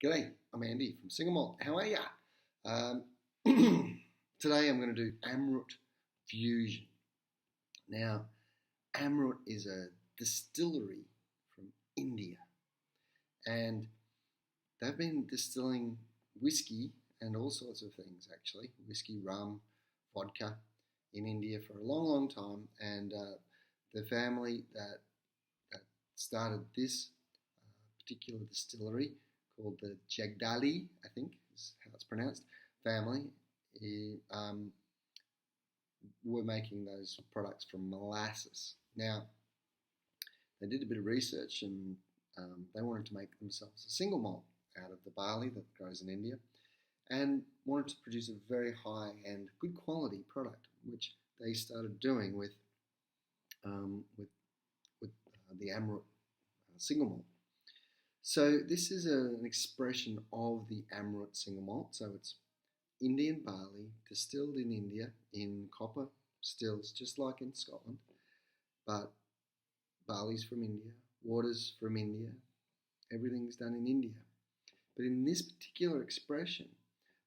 G'day, I'm Andy from Single Malt. How are ya? Um, Today I'm going to do Amrut Fusion. Now, Amrut is a distillery from India, and they've been distilling whiskey and all sorts of things, actually. Whiskey, rum, vodka in India for a long, long time, and the family that started this particular distillery, called the Jagdali, I think is how it's pronounced, family, were making those products from molasses. Now, they did a bit of research and they wanted to make themselves a single malt out of the barley that grows in India and wanted to produce a very high-end, good quality product, which they started doing with the Amrut Single Malt. So this is an expression of the Amrut Single Malt. So it's Indian barley distilled in India in copper stills, just like in Scotland, but barley's from India, water's from India, everything's done in India. But in this particular expression,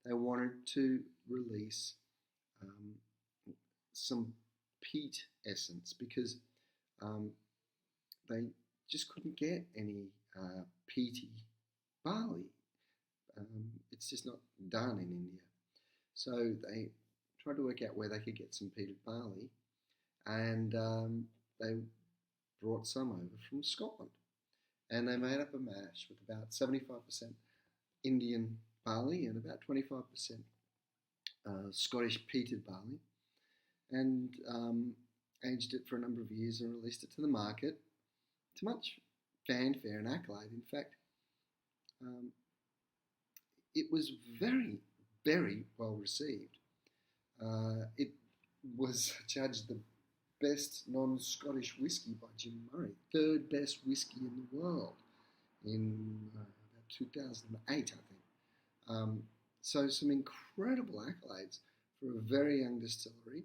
they wanted to release some peat essence because they just couldn't get any peaty barley. It's just not done in India. So they tried to work out where they could get some peated barley, and they brought some over from Scotland. And they made up a mash with about 75% Indian barley and about 25% Scottish peated barley, and aged it for a number of years and released it to the market to much fanfare and accolade. In fact, it was very, very well received. It was judged the best non-Scottish whiskey by Jim Murray, third best whiskey in the world in about 2008, I think. So some incredible accolades for a very young distillery.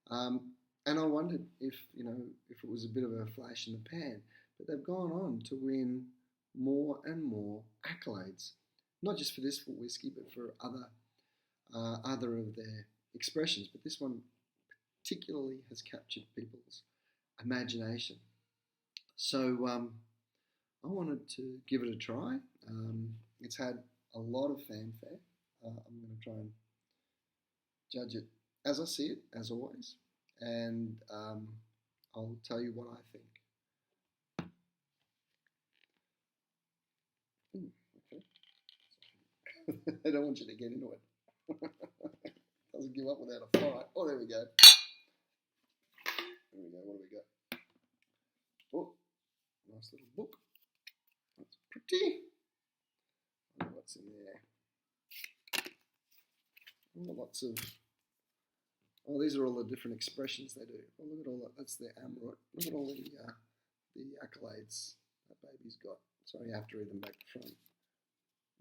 And I wondered if it was a bit of a flash in the pan. But they've gone on to win more and more accolades, not just for this whiskey, but for other of their expressions. But this one particularly has captured people's imagination. So I wanted to give it a try. It's had a lot of fanfare. I'm going to try and judge it as I see it, as always, and I'll tell you what I think. Okay. I don't want you to get into it. Doesn't give up without a fight. Oh, there we go. There we go. What do we got? Oh, nice little book. That's pretty. I wonder what's in there. Oh, lots of. Oh, these are all the different expressions they do. Oh, look at all that. That's their Amrut. Look at all the accolades that baby's got. Sorry, you have to read them back to front.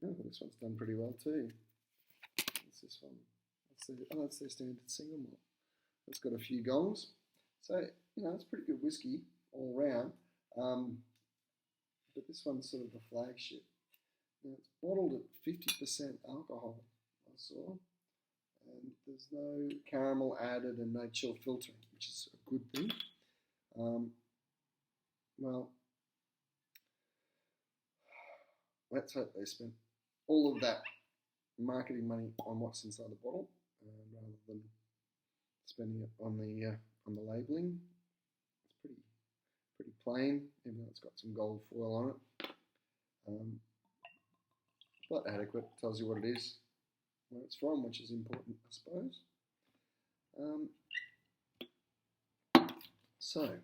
Oh, this one's done pretty well too. What's this one? That's their standard single malt. It's got a few gongs. So, it's pretty good whiskey all round. But this one's sort of the flagship. Now, it's bottled at 50% alcohol, I saw. And there's no caramel added and no chill filtering, which is a good thing. Well, let's hope they spent all of that marketing money on what's inside the bottle, rather than spending it on the labelling. It's pretty plain, even though it's got some gold foil on it. But adequate, tells you what it is, where it's from, which is important, I suppose. So,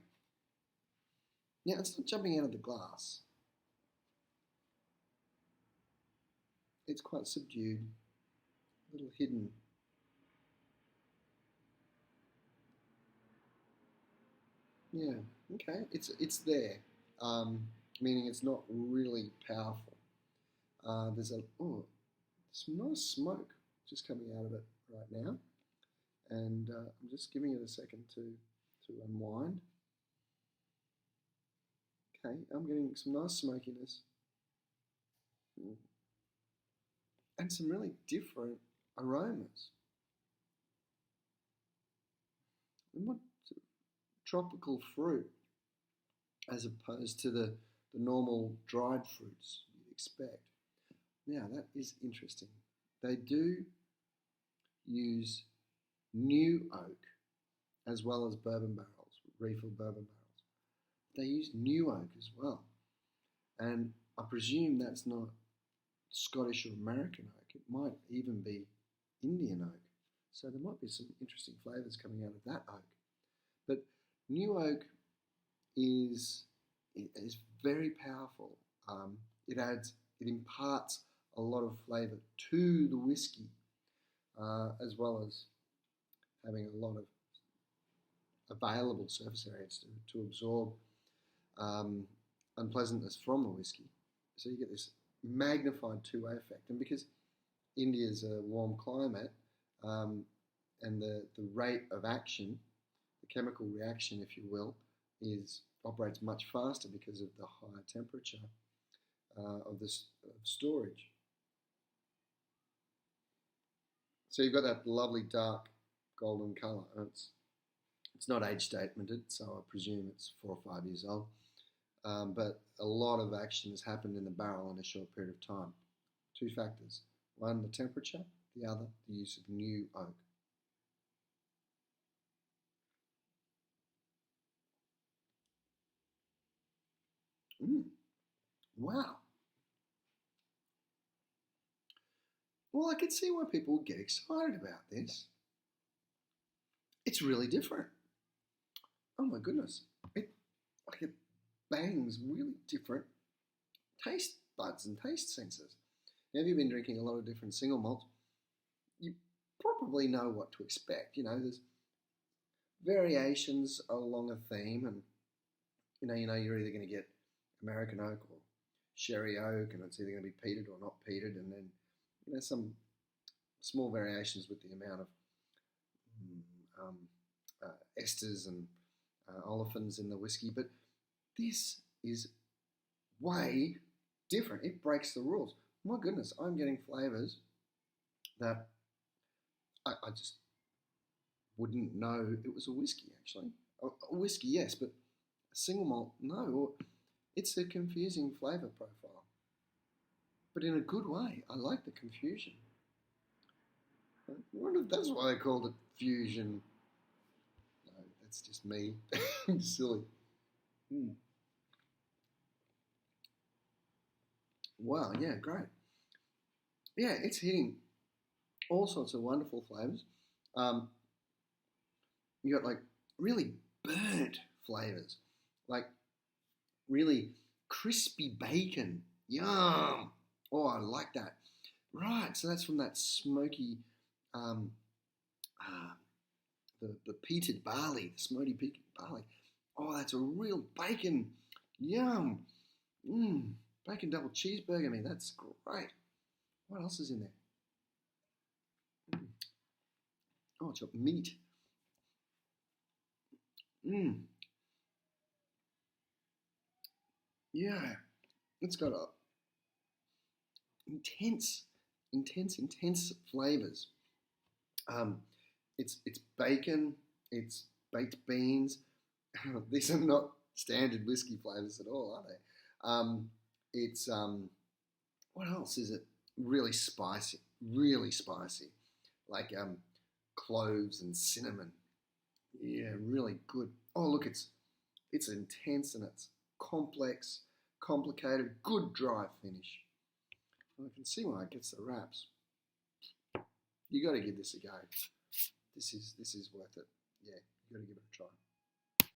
yeah, it's not jumping out of the glass. It's quite subdued, a little hidden. Yeah, okay, it's there, meaning it's not really powerful. There's some nice smoke just coming out of it right now, and I'm just giving it a second to unwind. Okay, I'm getting some nice smokiness. and some really different aromas. And what tropical fruit as opposed to the normal dried fruits you'd expect. Now that is interesting. They do use new oak as well as bourbon barrels, refill bourbon barrels. They use new oak as well. And I presume that's not Scottish or American oak. It might even be Indian oak. So there might be some interesting flavours coming out of that oak. But new oak is very powerful. It imparts a lot of flavour to the whiskey, as well as having a lot of available surface areas to absorb unpleasantness from the whiskey. So you get this magnified two-way effect. And because India's a warm climate, and the rate of action, the chemical reaction, if you will, operates much faster because of the higher temperature of storage. So you've got that lovely dark golden colour. It's not age statemented, so I presume it's 4 or 5 years old. But a lot of action has happened in the barrel in a short period of time. 2 factors. One, the temperature. The other, the use of new oak. Wow. Well, I can see why people would get excited about this. It's really different. Oh my goodness. It bangs really different taste buds and taste senses. Now, if you've been drinking a lot of different single malts, you probably know what to expect. You know, there's variations along a theme, and you know you're either going to get American oak or sherry oak, and it's either going to be peated or not peated, and then some small variations with the amount of esters and olefins in the whiskey. But this is way different. It breaks the rules. My goodness, I'm getting flavours that I just wouldn't know it was a whiskey, actually. A whiskey, yes, but a single malt, no. It's a confusing flavour profile, but in a good way. I like the confusion. I wonder if that's why they called it fusion. No, that's just me. I'm silly. Wow, yeah, great. Yeah, it's hitting all sorts of wonderful flavours. You got like really burnt flavours, like really crispy bacon. Yum! Oh, I like that. Right, so that's from that smoky, the peated barley, the smoky peated barley. Oh, that's a real bacon. Yum! Bacon double cheeseburger, man, that's great. What else is in there? Oh, it's got meat. Yeah, it's got a intense flavors. It's bacon, it's baked beans. These are not standard whiskey flavors at all, are they? It's what else is it? Really spicy, like cloves and cinnamon. Yeah, really good. Oh, look, it's intense and it's complex, complicated, good dry finish. I can see why it gets the raps. You got to give this a go. This is worth it. Yeah, you got to give it a try.